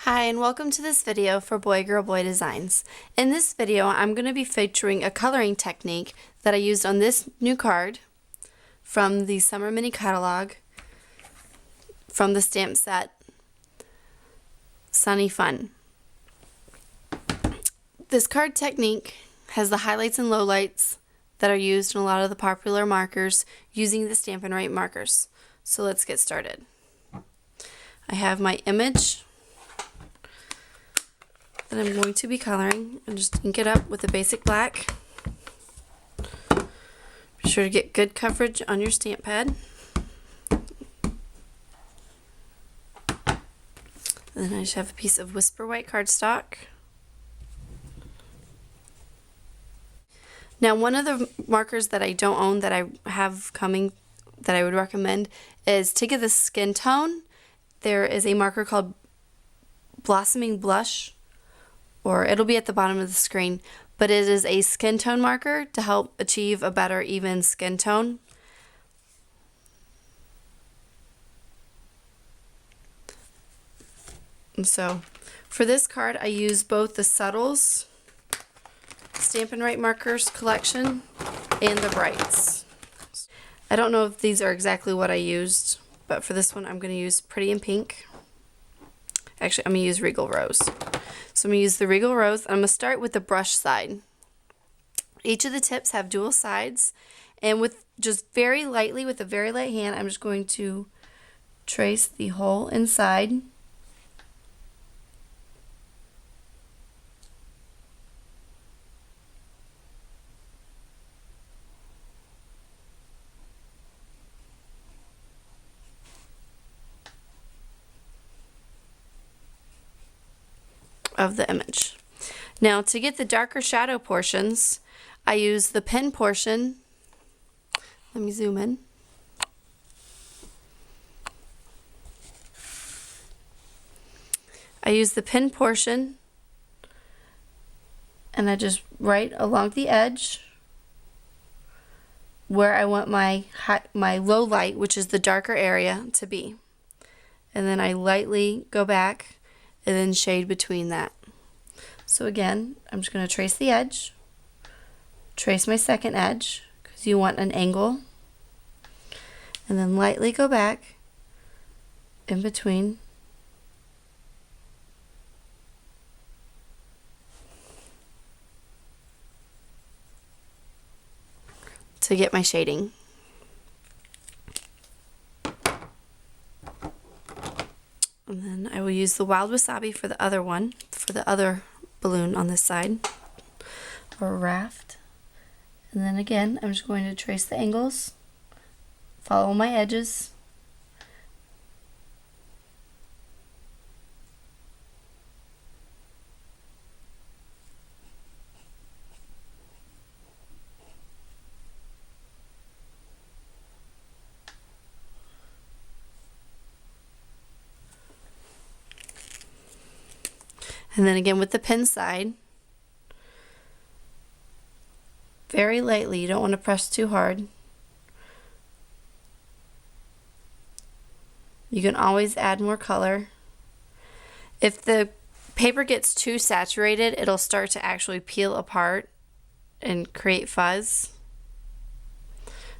Hi and welcome to this video for Boy Girl Boy Designs. In this video I'm going to be featuring a coloring technique that I used on this new card from the Summer Mini Catalog from the stamp set Sunny Fun. This card technique has the highlights and lowlights that are used in a lot of the popular markers using the Stampin' Write markers. So let's get started. I have my image that I'm going to be coloring and just ink it up with a basic black. Be sure to get good coverage on your stamp pad. And then I just have a piece of Whisper White cardstock. Now one of the markers that I don't own that I have coming that I would recommend is to get the skin tone. There is a marker called Blossoming Blush, or it'll be at the bottom of the screen, but it is a skin tone marker to help achieve a better even skin tone. And so for this card I use both the Subtles Stampin' Write markers collection and the Brights. I don't know if these are exactly what I used, but for this one I'm going to use Pretty in Pink. Actually, I'm going to use Regal Rose. So I'm going to use the Regal Rose. I'm going to start with the brush side. Each of the tips have dual sides, and with just very lightly, with a very light hand, I'm just going to trace the whole inside. Of the image. Now to get the darker shadow portions, I use the pen portion. Let me zoom in. I use the pen portion and I just write along the edge where I want my low light, which is the darker area, to be. And then I lightly go back and then shade between that. So again, I'm just going to trace the edge, trace my second edge, because you want an angle, and then lightly go back in between. To get my shading. And then I will use the Wild Wasabi for the other one, for the other balloon on this side, or raft. And then again, I'm just going to trace the angles, follow my edges, and then again with the pen side, very lightly, you don't want to press too hard. You can always add more color. If the paper gets too saturated, it'll start to actually peel apart and create fuzz.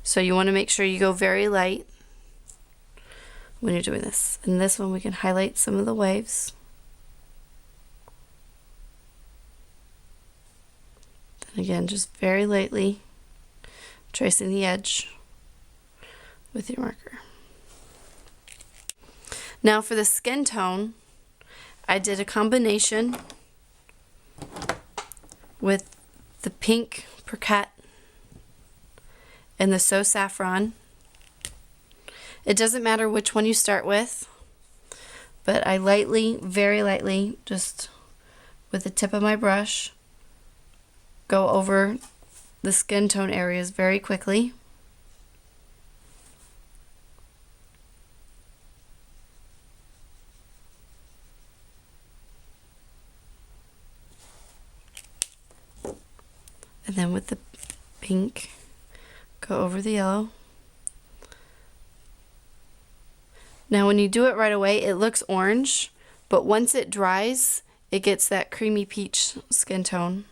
So you want to make sure you go very light when you're doing this. In this one we can highlight some of the waves. Again, just very lightly tracing the edge with your marker. Now for the skin tone, I did a combination with the pink Percat and the So Saffron. It doesn't matter which one you start with, but I lightly, very lightly, just with the tip of my brush, go over the skin tone areas very quickly. And then with the pink, go over the yellow. Now when you do it right away, it looks orange, But once it dries, it gets that creamy peach skin tone.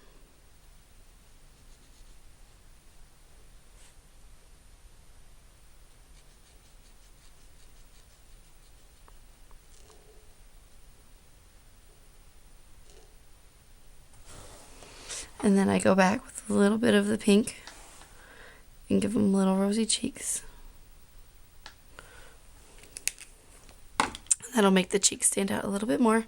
And then I go back with a little bit of the pink and give them little rosy cheeks. That'll make the cheeks stand out a little bit more.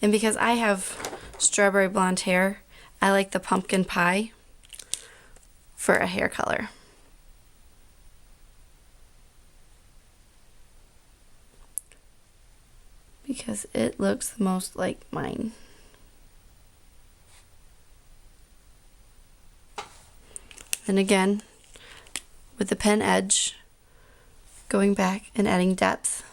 And because I have strawberry blonde hair, I like the pumpkin pie for a hair color. Because it looks the most like mine. And again, with the pen edge, going back and adding depth.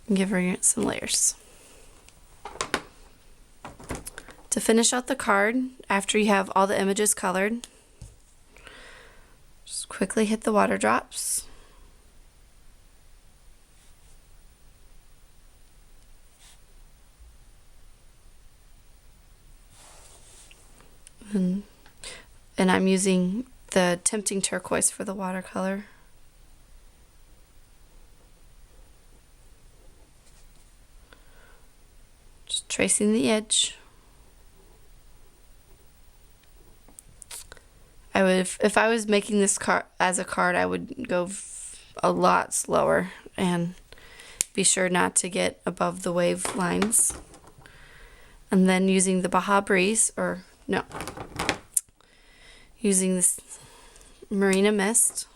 And give her some layers. To finish out the card, after you have all the images colored, just quickly hit the water drops. And I'm using the Tempting Turquoise for the watercolor. Just tracing the edge. I would, if I was making this card as a card, I would go a lot slower and be sure not to get above the wave lines. And then using the Baja Breeze, or no, using this Marina Mist.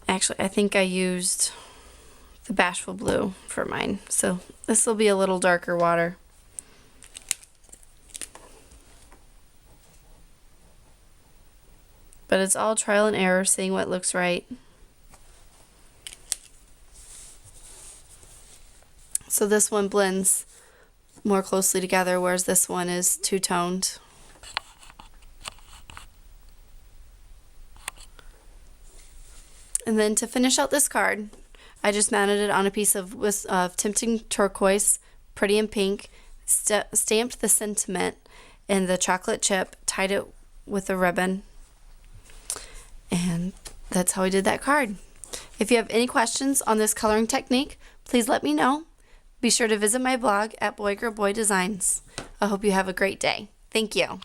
Actually, I think I used the Bashful Blue for mine, so this will be a little darker water. But it's all trial and error, seeing what looks right. So this one blends more closely together, whereas this one is two-toned. And then to finish out this card, I just mounted it on a piece of Tempting Turquoise, Pretty in Pink, stamped the sentiment in the chocolate chip, tied it with a ribbon, and that's how I did that card. If you have any questions on this coloring technique, please let me know. Be sure to visit my blog at Boy Girl Boy Designs. I hope you have a great day. Thank you.